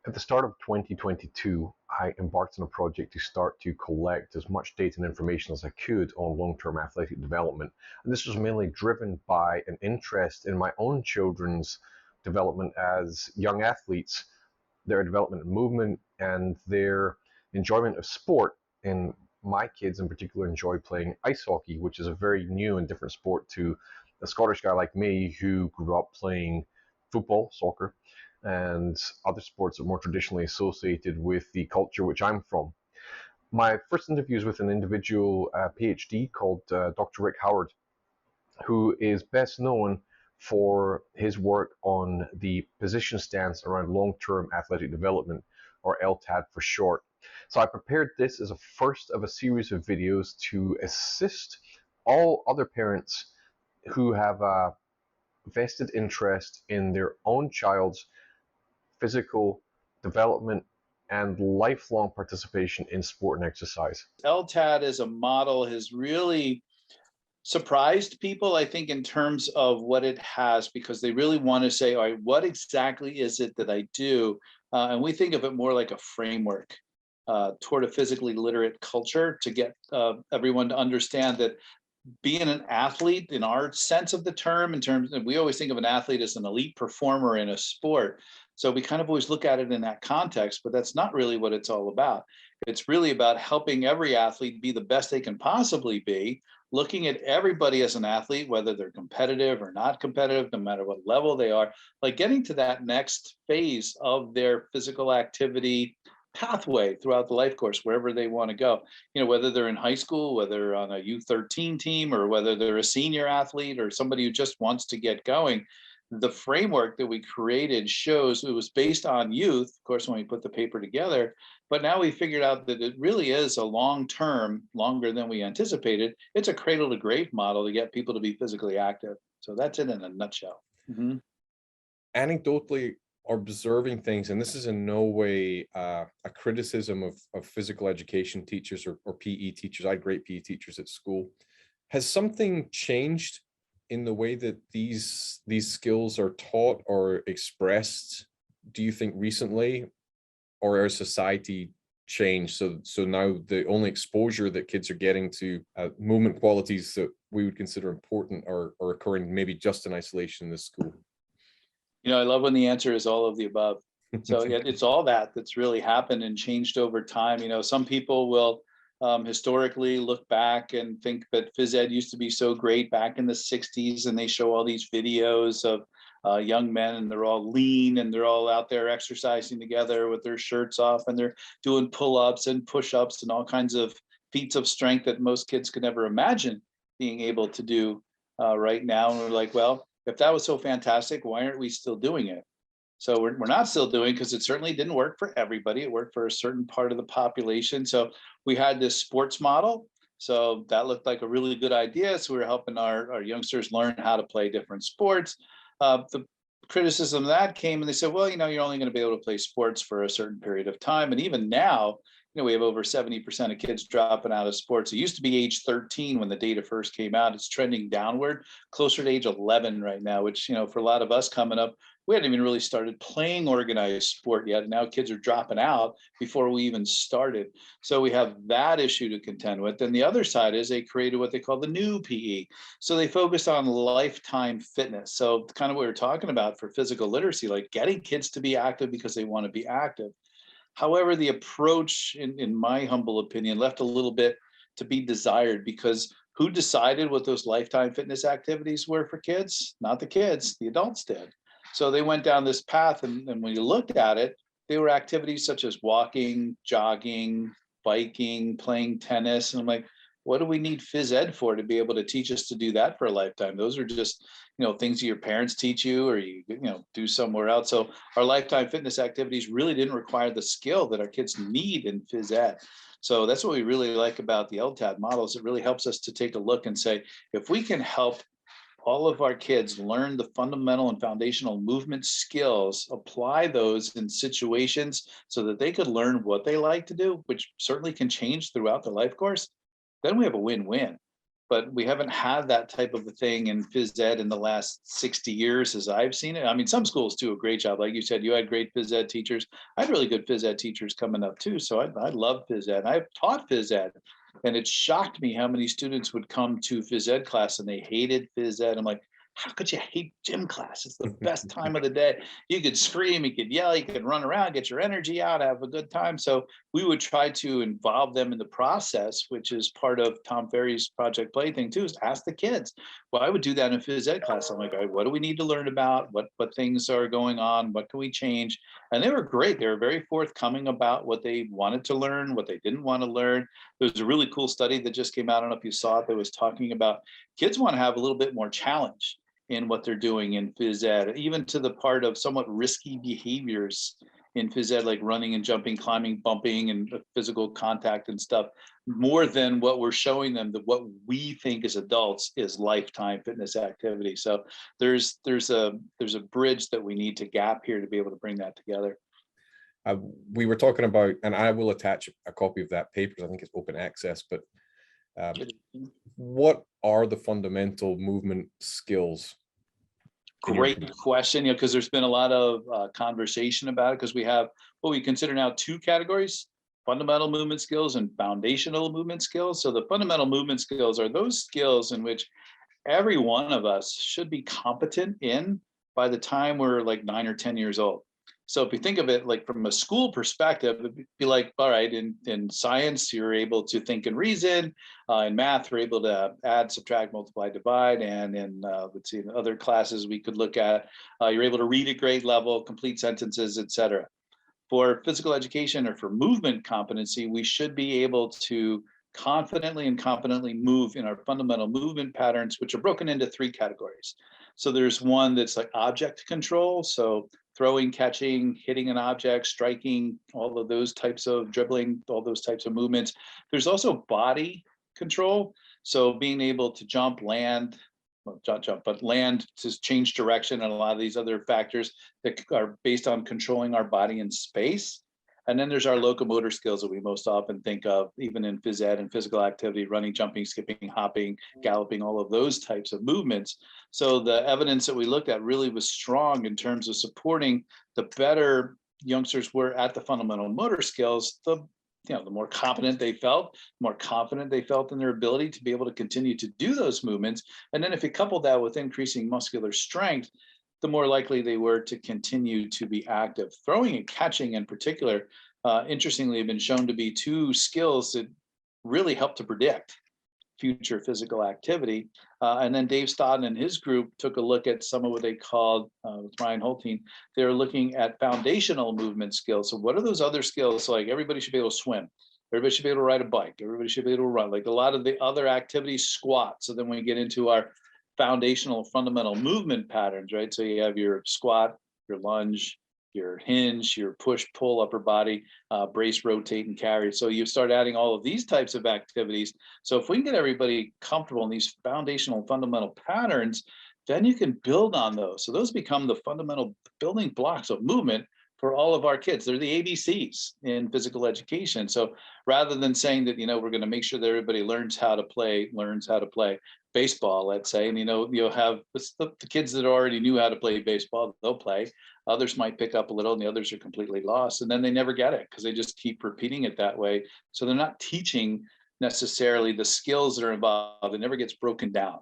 At the start of 2022, I embarked on a project to start to collect as much data and information as I could on long-term athletic development. And this was mainly driven by an interest in my own children's development as young athletes, their development of movement, and their enjoyment of sport. And my kids in particular enjoy playing ice hockey, which is a very new and different sport to a Scottish guy like me who grew up playing football, soccer, and other sports that are more traditionally associated with the culture which I'm from. My first interview is with an individual PhD called Dr. Rick Howard, who is best known for his work on the position stance around long-term athletic development, or LTAD for short. So I prepared this as a first of a series of videos to assist all other parents who have a vested interest in their own child's physical development and lifelong participation in sport and exercise. LTAD as a model has really surprised people, I think, in terms of what it has, because they really want to say, all right, what exactly is it that I do? And we think of it more like a framework toward a physically literate culture to get everyone to understand that being an athlete in our sense of the term, in terms of, we always think of an athlete as an elite performer in a sport. So we kind of always look at it in that context, but that's not really what it's all about. It's really about helping every athlete be the best they can possibly be, looking at everybody as an athlete, whether they're competitive or not competitive, no matter what level they are, like getting to that next phase of their physical activity pathway throughout the life course, wherever they want to go, whether they're in high school, whether on a U13 team, or whether they're a senior athlete or somebody who just wants to get going. The framework that we created shows it was based on youth, of course, when we put the paper together, but now we figured out that it really is a long-term, longer than we anticipated. It's a cradle to grave model to get people to be physically active. So that's it in a nutshell. Mm-hmm. Anecdotally, observing things, and this is in no way a criticism of physical education teachers or PE teachers. I had great PE teachers at school. Has something changed in the way that these skills are taught or expressed, do you think, recently, or our society changed? So now the only exposure that kids are getting to movement qualities that we would consider important are occurring maybe just in isolation in the school? I love when the answer is all of the above. So it's all that's really happened and changed over time. Some people will historically look back and think that phys ed used to be so great back in the 60s, and they show all these videos of young men, and they're all lean and they're all out there exercising together with their shirts off, and they're doing pull-ups and push-ups and all kinds of feats of strength that most kids could never imagine being able to do right now. And we're like, well, if that was so fantastic, why aren't we still doing it? So we're not still doing, because it certainly didn't work for everybody. It worked for a certain part of the population. So we had this sports model. So that looked like a really good idea. So we were helping our youngsters learn how to play different sports. The criticism of that came, and they said, well, you're only going to be able to play sports for a certain period of time. And even now, we have over 70% of kids dropping out of sports. It used to be age 13 when the data first came out. It's trending downward, closer to age 11 right now, which, for a lot of us coming up, we hadn't even really started playing organized sport yet. Now kids are dropping out before we even started. So we have that issue to contend with. And the other side is they created what they call the new PE. So they focused on lifetime fitness. So kind of what we were talking about for physical literacy, like getting kids to be active because they want to be active. However, the approach, in my humble opinion, left a little bit to be desired, because who decided what those lifetime fitness activities were for kids? Not the kids, the adults did. So they went down this path, and when you looked at it, they were activities such as walking, jogging, biking, playing tennis. And I'm like, what do we need phys ed for to be able to teach us to do that for a lifetime? Those are just, things that your parents teach you, or you do somewhere else. So our lifetime fitness activities really didn't require the skill that our kids need in phys ed. So that's what we really like about the LTAD models. It really helps us to take a look and say, if we can help all of our kids learn the fundamental and foundational movement skills, apply those in situations so that they could learn what they like to do, which certainly can change throughout the life course, then we have a win-win. but we haven't had that type of a thing in phys ed in the last 60 years as I've seen it. I mean, some schools do a great job. Like you said, you had great phys ed teachers. I had really good phys ed teachers coming up too. So I love phys ed. I've taught phys ed. And it shocked me how many students would come to phys ed class and they hated phys ed. I'm like, how could you hate gym class? It's the best time of the day. You could scream, you could yell, you could run around, get your energy out, have a good time. So we would try to involve them in the process, which is part of Tom Ferry's Project Play thing too, is ask the kids. Well, I would do that in phys ed class. I'm like, all right, what do we need to learn about? What things are going on? What can we change? And they were great. They were very forthcoming about what they wanted to learn, what they didn't want to learn. There's a really cool study that just came out. I don't know if you saw it, that was talking about kids want to have a little bit more challenge in what they're doing in phys ed, even to the part of somewhat risky behaviors in phys ed, like running and jumping, climbing, bumping, and physical contact and stuff, more than what we're showing them that what we think as adults is lifetime fitness activity. So there's a bridge that we need to gap here to be able to bring that together. We were talking about, and I will attach a copy of that paper, I think it's open access, but what are the fundamental movement skills? Great question, because there's been a lot of conversation about it, because we have what we consider now two categories: fundamental movement skills and foundational movement skills. So the fundamental movement skills are those skills in which every one of us should be competent in by the time we're like 9 or 10 years old. So if you think of it like from a school perspective, it'd be like, all right, in science, you're able to think and reason. In math, you're able to add, subtract, multiply, divide. And in, let's see, in other classes we could look at, you're able to read at grade level, complete sentences, etc. For physical education or for movement competency, we should be able to confidently and competently move in our fundamental movement patterns, which are broken into 3 categories. So there's one that's like object control. So throwing, catching, hitting an object, striking, all of those types of dribbling, all those types of movements. There's also body control. So being able to jump, land, well, not jump, but land, to change direction, and a lot of these other factors that are based on controlling our body in space. And then there's our locomotor skills that we most often think of, even in phys ed and physical activity: running, jumping, skipping, hopping, galloping, all of those types of movements. So the evidence that we looked at really was strong in terms of supporting the better youngsters were at the fundamental motor skills, the more competent they felt, the more confident they felt in their ability to be able to continue to do those movements. And then if you couple that with increasing muscular strength, the more likely they were to continue to be active. Throwing and catching in particular, interestingly, have been shown to be 2 skills that really help to predict future physical activity. And then Dave Stodden and his group took a look at some of what they called, with Ryan Holtein, they're looking at foundational movement skills. So what are those other skills? So like everybody should be able to swim. Everybody should be able to ride a bike. Everybody should be able to run. Like a lot of the other activities, squat. So then we get into our foundational fundamental movement patterns, right? So you have your squat, your lunge, your hinge, your push, pull, upper body, brace, rotate, and carry. So you start adding all of these types of activities. So if we can get everybody comfortable in these foundational fundamental patterns, then you can build on those. So those become the fundamental building blocks of movement for all of our kids. They're the ABCs in physical education. So rather than saying that, we're going to make sure that everybody learns how to play baseball, let's say, and you'll have the kids that already knew how to play baseball, they'll play. Others might pick up a little, and the others are completely lost, and then they never get it because they just keep repeating it that way. So they're not teaching necessarily the skills that are involved. It never gets broken down.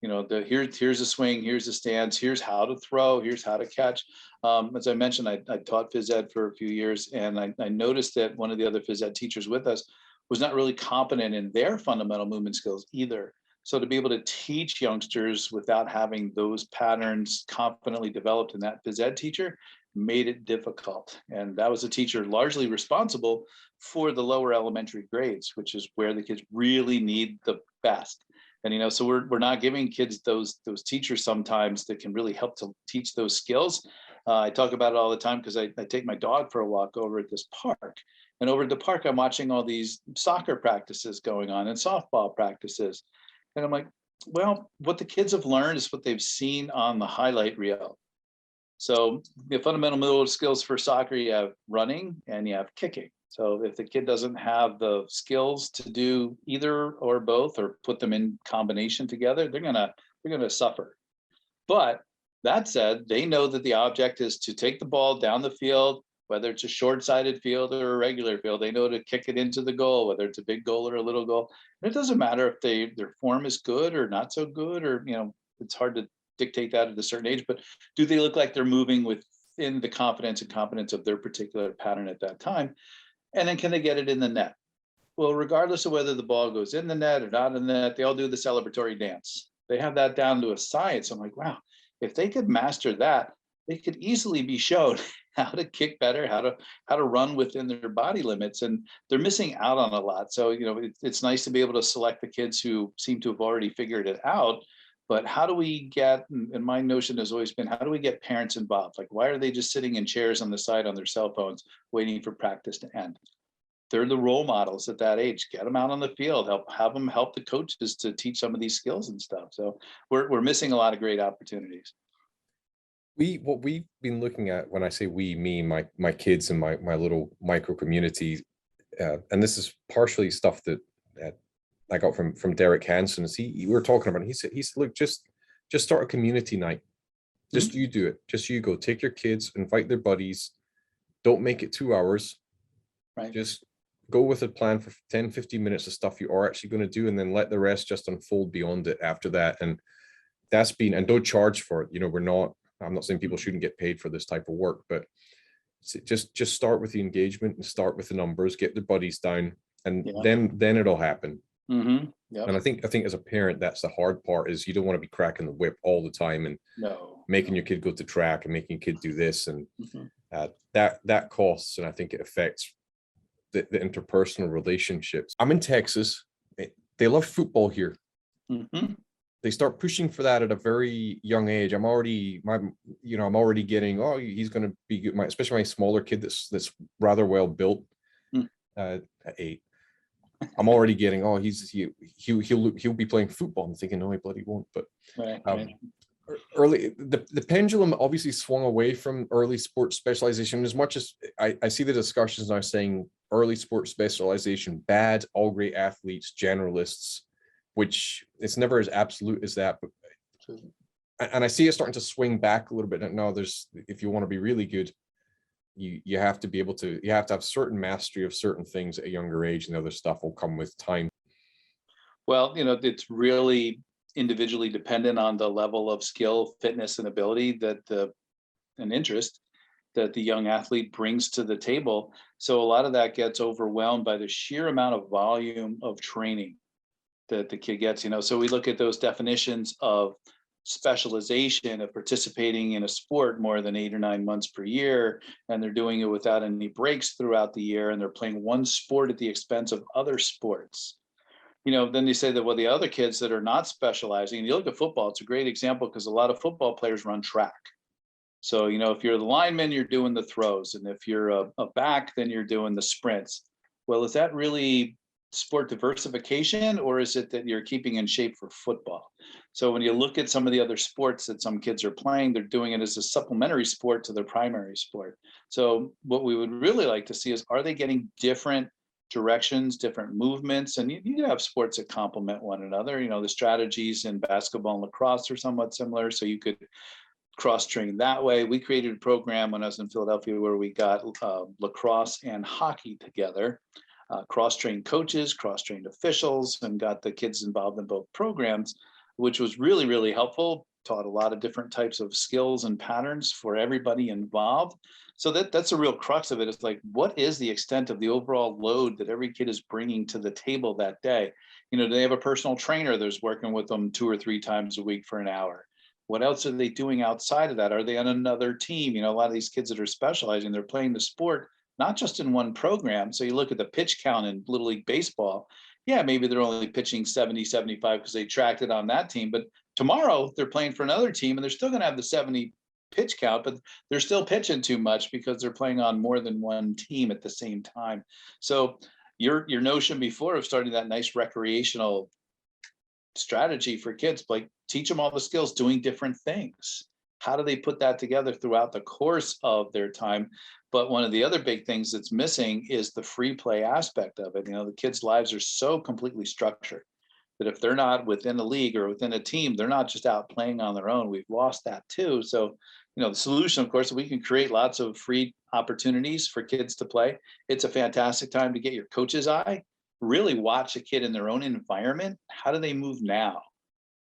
Here's a swing, here's a stance, here's how to throw, here's how to catch. As I mentioned, I taught phys ed for a few years, and I noticed that one of the other phys ed teachers with us was not really competent in their fundamental movement skills either. So to be able to teach youngsters without having those patterns confidently developed in that phys ed teacher made it difficult. And that was a teacher largely responsible for the lower elementary grades, which is where the kids really need the best. And so we're not giving kids those teachers sometimes that can really help to teach those skills. I talk about it all the time because I take my dog for a walk over at this park. And over at the park, I'm watching all these soccer practices going on and softball practices. And I'm like, well, what the kids have learned is what they've seen on the highlight reel. So the fundamental middle skills for soccer, you have running and you have kicking. So if the kid doesn't have the skills to do either or both, or put them in combination together, they're gonna suffer. But that said, they know that the object is to take the ball down the field, whether it's a short-sided field or a regular field. They know to kick it into the goal, whether it's a big goal or a little goal. And it doesn't matter if their form is good or not so good, or it's hard to dictate that at a certain age. But do they look like they're moving within the confidence and competence of their particular pattern at that time? And then can they get it in the net? Well, regardless of whether the ball goes in the net or not in the net, they all do the celebratory dance. They have that down to a science. I'm like, wow, if they could master that, they could easily be shown how to kick better, how to run within their body limits. And they're missing out on a lot. So, it's nice to be able to select the kids who seem to have already figured it out. But how do we get, and my notion has always been, how do we get parents involved? Like, why are they just sitting in chairs on the side on their cell phones waiting for practice to end? They're the role models at that age. Get them out on the field, have them help the coaches to teach some of these skills and stuff. So we're missing a lot of great opportunities. What we've been looking at, when I say we, me, my kids and my little micro community, and this is partially stuff that I got from Derek Hansen. We were talking about, he said, look, just start a community night. Just you do it. Just you go. Take your kids, invite their buddies. Don't make it 2 hours. Right. Just go with a plan for 10, 15 minutes of stuff you are actually going to do, and then let the rest just unfold beyond it after that. And and don't charge for it. I'm not saying people shouldn't get paid for this type of work, but just start with the engagement and start with the numbers, get the buddies down, and then it'll happen. Mm-hmm. Yep. And I think as a parent, that's the hard part, is you don't want to be cracking the whip all the time and making your kid go to track and making your kid do this. And that costs, and I think it affects the interpersonal relationships. I'm in Texas. They love football here. Mm-hmm. They start pushing for that at a very young age. I'm already getting, oh, he's going to be good. Especially my smaller kid that's rather well built at 8. I'm already getting, oh, he'll be playing football. I'm thinking, no, he bloody won't. But early, the pendulum obviously swung away from early sports specialization. As much as I see the discussions now saying early sports specialization bad, all great athletes, generalists, which it's never as absolute as that. But and I see it starting to swing back a little bit. Now if you want to be really good, you have to have certain mastery of certain things at a younger age, and the other stuff will come with time. Well, it's really individually dependent on the level of skill, fitness, and ability and interest that the young athlete brings to the table. So a lot of that gets overwhelmed by the sheer amount of volume of training that the kid gets. So we look at those definitions of specialization, of participating in a sport more than 8 or 9 months per year, and they're doing it without any breaks throughout the year, and they're playing one sport at the expense of other sports. Then they say that, well, the other kids that are not specializing, and you look at football, it's a great example because a lot of football players run track. So, if you're the lineman, you're doing the throws, and if you're a back, then you're doing the sprints. Well, is that really sport diversification, or is it that you're keeping in shape for football? So when you look at some of the other sports that some kids are playing, they're doing it as a supplementary sport to their primary sport. So what we would really like to see is, are they getting different directions, different movements? And you have sports that complement one another. The strategies in basketball and lacrosse are somewhat similar, so you could cross-train that way. We created a program when I was in Philadelphia where we got lacrosse and hockey together. Cross-trained coaches, cross-trained officials, and got the kids involved in both programs, which was really, really helpful. Taught a lot of different types of skills and patterns for everybody involved. So that's a real crux of it. It's like, what is the extent of the overall load that every kid is bringing to the table that day? Do they have a personal trainer that's working with them 2 or 3 times a week for an hour? What else are they doing outside of that? Are they on another team? A lot of these kids that are specializing, they're playing the sport not just in one program. So you look at the pitch count in Little League Baseball. Yeah, maybe they're only pitching 70, 75 because they tracked it on that team. But tomorrow they're playing for another team and they're still going to have the 70 pitch count, but they're still pitching too much because they're playing on more than one team at the same time. So your notion before of starting that nice recreational strategy for kids, like teach them all the skills doing different things. How do they put that together throughout the course of their time? But one of the other big things that's missing is the free play aspect of it. The kids' lives are so completely structured that if they're not within a league or within a team, they're not just out playing on their own. We've lost that too. So, the solution, of course, we can create lots of free opportunities for kids to play. It's a fantastic time to get your coach's eye, really watch a kid in their own environment. How do they move now?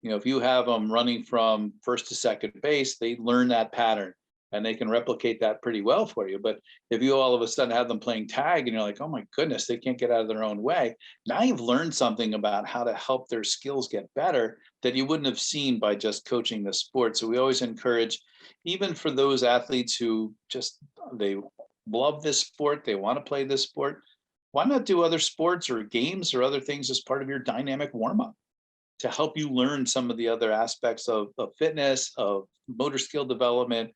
If you have them running from first to second base, they learn that pattern and they can replicate that pretty well for you. But if you all of a sudden have them playing tag and you're like, oh my goodness, they can't get out of their own way. Now you've learned something about how to help their skills get better that you wouldn't have seen by just coaching the sport. So we always encourage, even for those athletes who they love this sport, they want to play this sport, why not do other sports or games or other things as part of your dynamic warm-up to help you learn some of the other aspects of fitness, of motor skill development,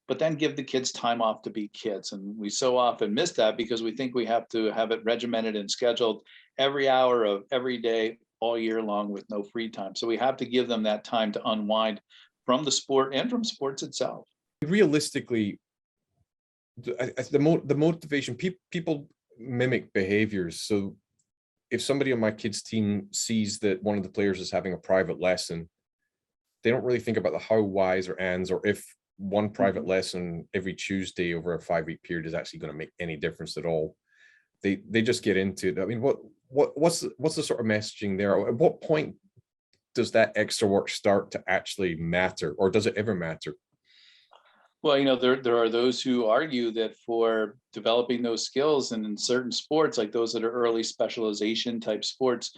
but then give the kids time off to be kids. And we so often miss that because we think we have to have it regimented and scheduled every hour of every day, all year long with no free time. So we have to give them that time to unwind from the sport and from sports itself. Realistically, the motivation, people mimic behaviors. So if somebody on my kids' team sees that one of the players is having a private lesson, they don't really think about the how, whys, or ands, or if one private lesson every Tuesday over a 5-week period is actually going to make any difference at all. They just get into it. I mean, what's the sort of messaging there? At what point does that extra work start to actually matter, or does it ever matter? Well, there are those who argue that for developing those skills and in certain sports, like those that are early specialization type sports,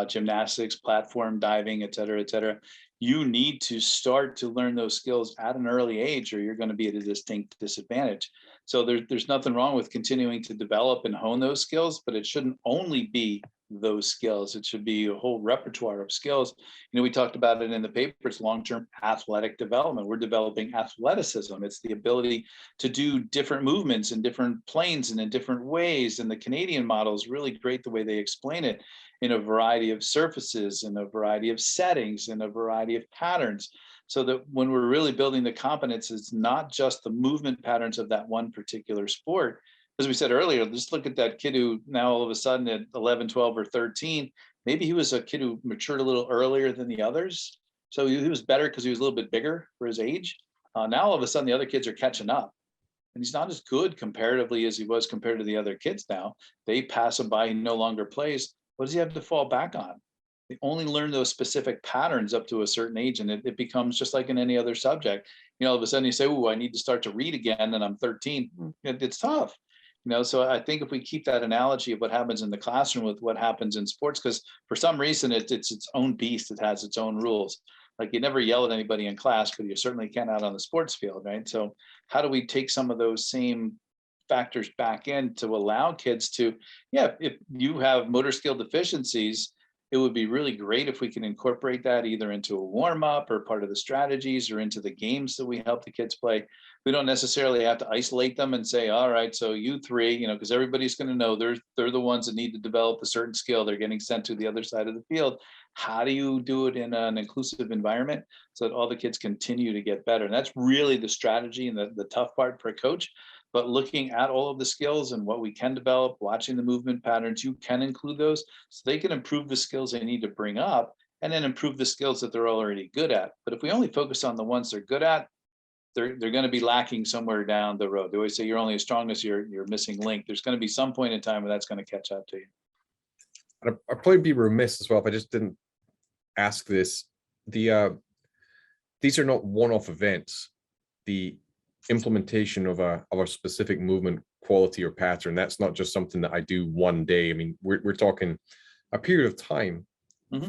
gymnastics, platform diving, et cetera, you need to start to learn those skills at an early age or you're going to be at a distinct disadvantage. So there's nothing wrong with continuing to develop and hone those skills, but it shouldn't only be those skills. It should be a whole repertoire of skills. We talked about it in the papers, long-term athletic development. We're developing athleticism. It's the ability to do different movements in different planes and in different ways. And the Canadian model is really great the way they explain it in a variety of surfaces, in a variety of settings, in a variety of patterns. So that when we're really building the competence, it's not just the movement patterns of that one particular sport. As we said earlier, just look at that kid who now all of a sudden at 11, 12, or 13, maybe he was a kid who matured a little earlier than the others. So he was better because he was a little bit bigger for his age. Now all of a sudden the other kids are catching up. And he's not as good comparatively as he was compared to the other kids now. They pass him by, he no longer plays. What does he have to fall back on? They only learn those specific patterns up to a certain age, and it becomes just like in any other subject. All of a sudden you say, oh, I need to start to read again, and I'm 13. It's tough. So I think if we keep that analogy of what happens in the classroom with what happens in sports, because for some reason it's its own beast, it has its own rules. Like you never yell at anybody in class, but you certainly can out on the sports field, right? So how do we take some of those same factors back in to allow kids to, if you have motor skill deficiencies, it would be really great if we can incorporate that either into a warm-up or part of the strategies or into the games that we help the kids play. We don't necessarily have to isolate them and say, all right, so you three, because everybody's going to know they're the ones that need to develop a certain skill. They're getting sent to the other side of the field. How do you do it in an inclusive environment so that all the kids continue to get better? And that's really the strategy and the tough part for a coach. But looking at all of the skills and what we can develop, watching the movement patterns, you can include those so they can improve the skills they need to bring up and then improve the skills that they're already good at. But if we only focus on the ones they're good at, they're going to be lacking somewhere down the road. They always say you're only as strong as your missing link. There's going to be some point in time where that's going to catch up to you. I'd probably be remiss as well if I just didn't ask this. These are not one-off events. The implementation of a specific movement quality or pattern, that's not just something that I do one day. I mean, we're talking a period of time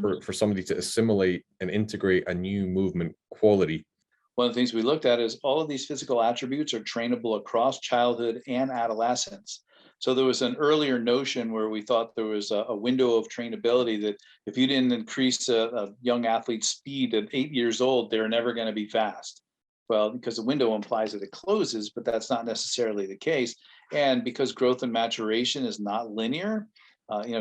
for somebody to assimilate and integrate a new movement quality. One of the things we looked at is all of these physical attributes are trainable across childhood and adolescence. So there was an earlier notion where we thought there was a window of trainability that if you didn't increase a young athlete's speed at 8 years old, they're never going to be fast. Well, because the window implies that it closes, but that's not necessarily the case. And because growth and maturation is not linear,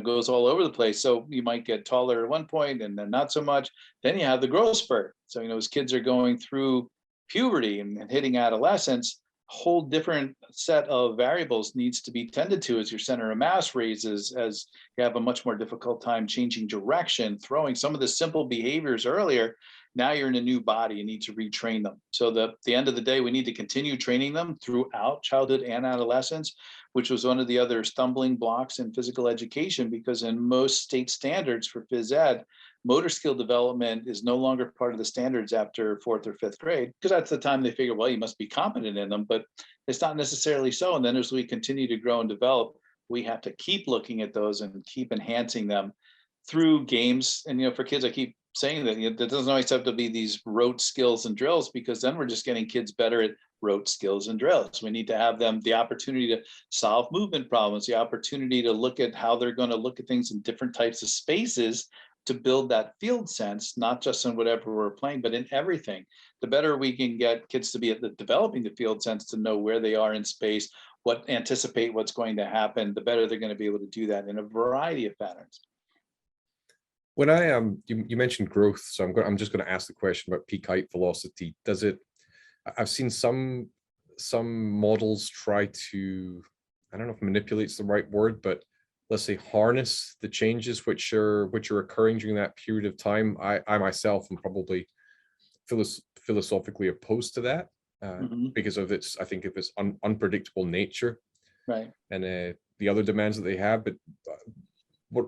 goes all over the place. So you might get taller at one point and then not so much. Then you have the growth spurt. So, as kids are going through puberty and hitting adolescence, whole different set of variables needs to be tended to as your center of mass raises, as you have a much more difficult time changing direction, throwing some of the simple behaviors earlier. Now you're in a new body, you need to retrain them. So the end of the day, we need to continue training them throughout childhood and adolescence, which was one of the other stumbling blocks in physical education, because in most state standards for phys ed, motor skill development is no longer part of the standards after 4th or 5th grade, because that's the time they figure, well, you must be competent in them, but it's not necessarily so. And then as we continue to grow and develop, we have to keep looking at those and keep enhancing them through games. And, for kids, I keep saying that, it doesn't always have to be these rote skills and drills, because then we're just getting kids better at rote skills and drills. We need to have them the opportunity to solve movement problems, the opportunity to look at how they're going to look at things in different types of spaces, to build that field sense, not just in whatever we're playing, but in everything. The better we can get kids to be at developing the field sense, to know where they are in space, anticipate what's going to happen, the better they're going to be able to do that in a variety of patterns. When I you mentioned growth, so I'm just going to ask the question about peak height velocity. I've seen some models try to, I don't know if manipulate's the right word, but let's say harness the changes which are occurring during that period of time. I myself am probably philosophically opposed to that because of its, I think, of its unpredictable nature, right, and the other demands that they have. But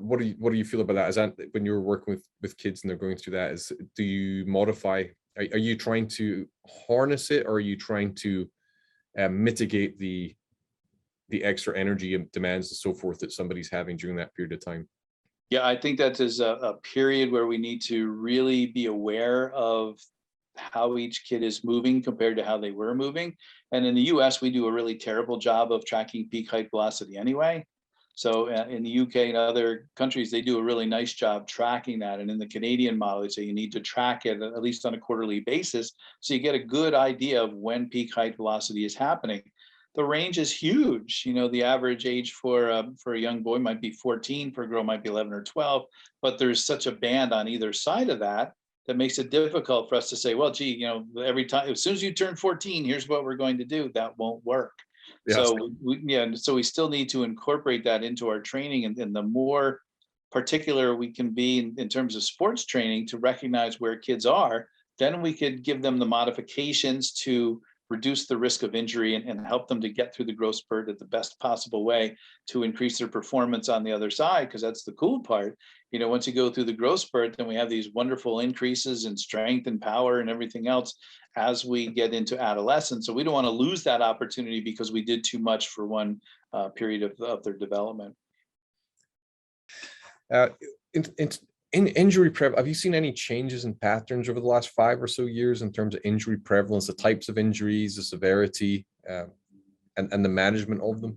what do you feel about that? Is that when you're working with kids and they're going through that, do you modify? Are you trying to harness it, or are you trying to mitigate the extra energy and demands and so forth that somebody's having during that period of time? Yeah, I think that is a period where we need to really be aware of how each kid is moving compared to how they were moving. And in the US, we do a really terrible job of tracking peak height velocity anyway. So in the UK and other countries, they do a really nice job tracking that. And in the Canadian model, they say you need to track it at least on a quarterly basis, so you get a good idea of when peak height velocity is happening. The range is huge. The average age for a young boy might be 14, for a girl might be 11 or 12, but there's such a band on either side of that makes it difficult for us to say, well, gee, every time, as soon as you turn 14, here's what we're going to do. That won't work. Yes. So we still need to incorporate that into our training, and the more particular we can be in terms of sports training to recognize where kids are, then we could give them the modifications to reduce the risk of injury and help them to get through the growth spurt at the best possible way to increase their performance on the other side. Because that's the cool part. Once you go through the growth spurt, then we have these wonderful increases in strength and power and everything else as we get into adolescence. So we don't want to lose that opportunity because we did too much for one period of their development. In injury prevalence, have you seen any changes in patterns over the last 5 or so years in terms of injury prevalence, the types of injuries, the severity, and the management of them?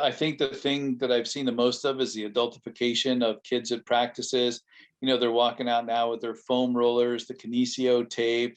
I think the thing that I've seen the most of is the adultification of kids at practices. They're walking out now with their foam rollers, the kinesio tape.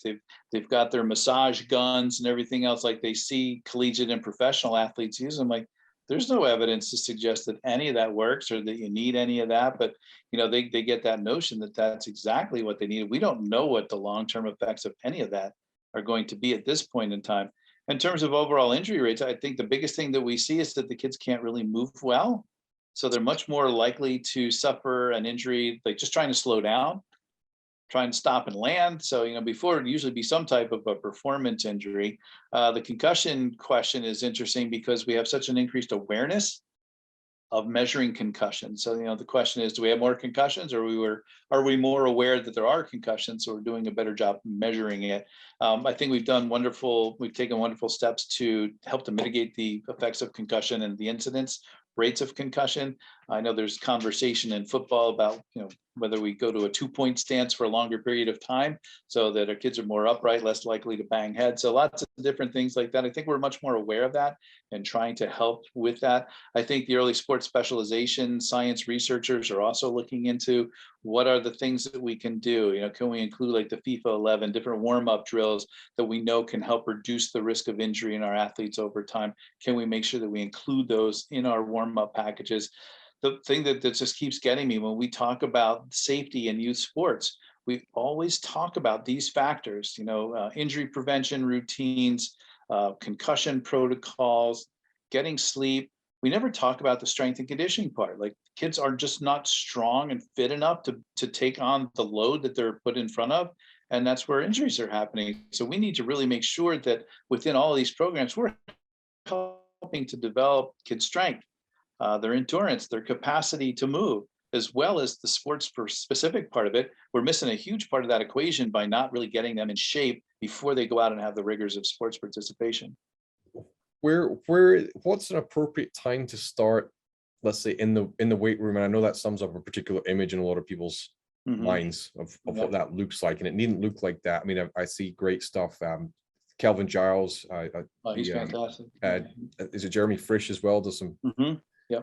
They've got their massage guns and everything else. Like, they see collegiate and professional athletes use them. Like, there's no evidence to suggest that any of that works or that you need any of that. But, they get that notion that that's exactly what they need. We don't know what the long-term effects of any of that are going to be at this point in time. In terms of overall injury rates, I think the biggest thing that we see is that the kids can't really move well. So they're much more likely to suffer an injury, like just trying to slow down, trying to stop and land. So, before it'd usually be some type of a performance injury. The concussion question is interesting because we have such an increased awareness of measuring concussions. So, the question is, do we have more concussions, or are we more aware that there are concussions? So we're doing a better job measuring it. I think we've taken wonderful steps to help to mitigate the effects of concussion and the incidence rates of concussion. I know there's conversation in football about, whether we go to a 2-point stance for a longer period of time so that our kids are more upright, less likely to bang heads. So lots of different things like that. I think we're much more aware of that and trying to help with that. I think the early sports specialization science researchers are also looking into what are the things that we can do. Can we include, like, the FIFA 11 different warm-up drills that we know can help reduce the risk of injury in our athletes over time? Can we make sure that we include those in our warm-up packages? The thing that just keeps getting me when we talk about safety in youth sports, we always talk about these factors, injury prevention routines, concussion protocols, getting sleep. We never talk about the strength and conditioning part. Like kids are just not strong and fit enough to take on the load that they're put in front of. And that's where injuries are happening. So we need to really make sure that within all of these programs, we're helping to develop kids' strength, their endurance, their capacity to move, as well as the sports specific part of it. We're missing a huge part of that equation by not really getting them in shape before they go out and have the rigors of sports participation. What's an appropriate time to start, let's say in the weight room? And I know that sums up a particular image in a lot of people's minds of what that looks like, and it needn't look like that. I mean, I see great stuff. Kelvin Giles, He's fantastic. Is it Jeremy Frisch as well? Does some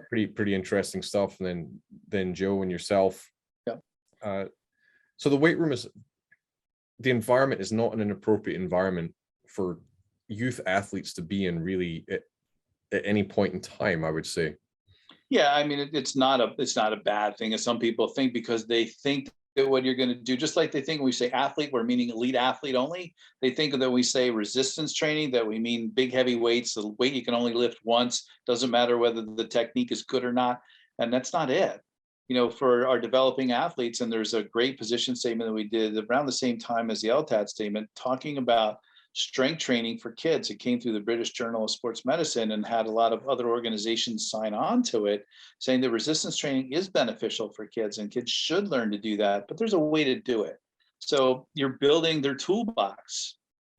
pretty interesting stuff, and then Joe and yourself. So the weight room the environment is not an inappropriate environment for youth athletes to be in, really, at any point in time, I would say. Yeah, I mean, it's not a bad thing, as some people think, because they think that what you're going to do, just like they think when we say athlete, we're meaning elite athlete only. They think that we say resistance training, that we mean big, heavy weights, the weight you can only lift once, doesn't matter whether the technique is good or not. And that's not it. You know, for our developing athletes, and there's a great position statement that we did around the same time as the LTAD statement, talking about strength training for kids. It came through the British Journal of Sports Medicine and had a lot of other organizations sign on to it, saying that resistance training is beneficial for kids and kids should learn to do that, but there's a way to do it. So you're building their toolbox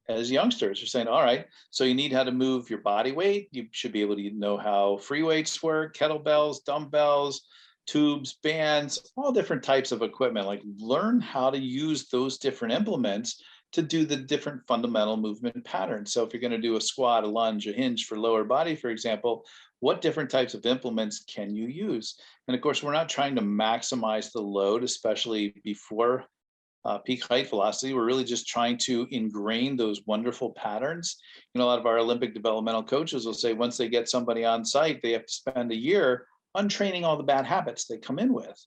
as youngsters. You're saying, all right, so you need how to move your body weight. You should be able to know how free weights work, kettlebells, dumbbells, tubes, bands, all different types of equipment. Like, learn how to use those different implements to do the different fundamental movement patterns. So if you're going to do a squat, a lunge, a hinge for lower body, for example, what different types of implements can you use? And of course, we're not trying to maximize the load, especially before peak height velocity. We're really just trying to ingrain those wonderful patterns. You know, a lot of our Olympic developmental coaches will say once they get somebody on site, they have to spend a year untraining all the bad habits they come in with.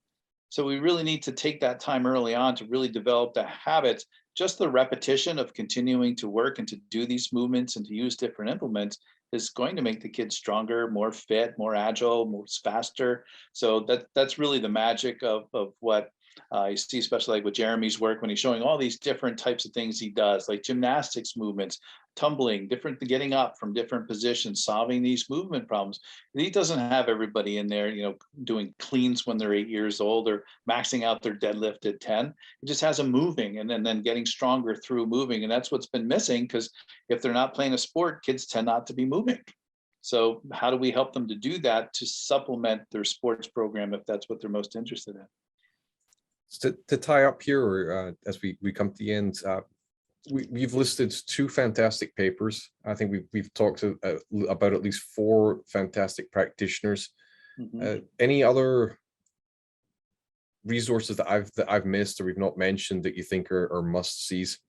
So we really need to take that time early on to really develop the habits. Just the repetition of continuing to work and to do these movements and to use different implements is going to make the kids stronger, more fit, more agile, more faster. So that's really the magic of what you see, especially like with Jeremy's work, when he's showing all these different types of things he does, like gymnastics movements, tumbling, different, getting up from different positions, solving these movement problems. He doesn't have everybody in there, you know, doing cleans when they're 8 years old or maxing out their deadlift at 10. He just has them moving and then getting stronger through moving. And that's what's been missing, because if they're not playing a sport, kids tend not to be moving. So how do we help them to do that to supplement their sports program if that's what they're most interested in? To tie up here, or as we come to the end, we've listed 2 fantastic papers. I think we've talked about at least 4 fantastic practitioners. Any other resources that I've missed or we've not mentioned that you think are must-sees?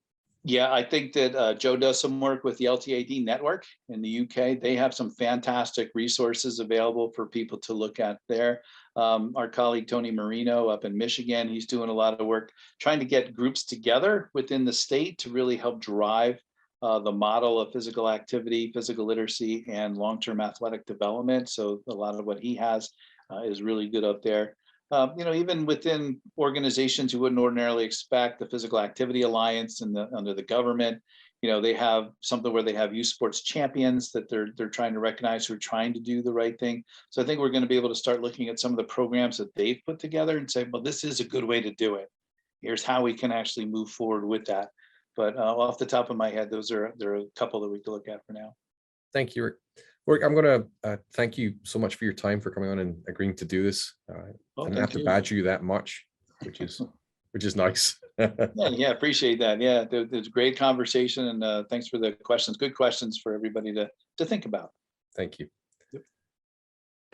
Yeah, I think that Joe does some work with the LTAD network in the UK. They have some fantastic resources available for people to look at there. Our colleague Tony Marino up in Michigan, he's doing a lot of work trying to get groups together within the state to really help drive the model of physical activity, physical literacy, and long-term athletic development. So a lot of what he has is really good up there. You know, even within organizations you wouldn't ordinarily expect, the Physical Activity Alliance and under the government, you know, they have something where they have youth sports champions that they're trying to recognize who are trying to do the right thing. So I think we're going to be able to start looking at some of the programs that they've put together and say, well, this is a good way to do it. Here's how we can actually move forward with that. But off the top of my head, there are a couple that we can look at for now. Thank you, Rick. Rick, I'm going to thank you so much for your time, for coming on and agreeing to do this. I didn't have to badger you that much, which is nice. yeah, appreciate that. Yeah, there's a great conversation, and thanks for the questions. Good questions for everybody to think about. Thank you.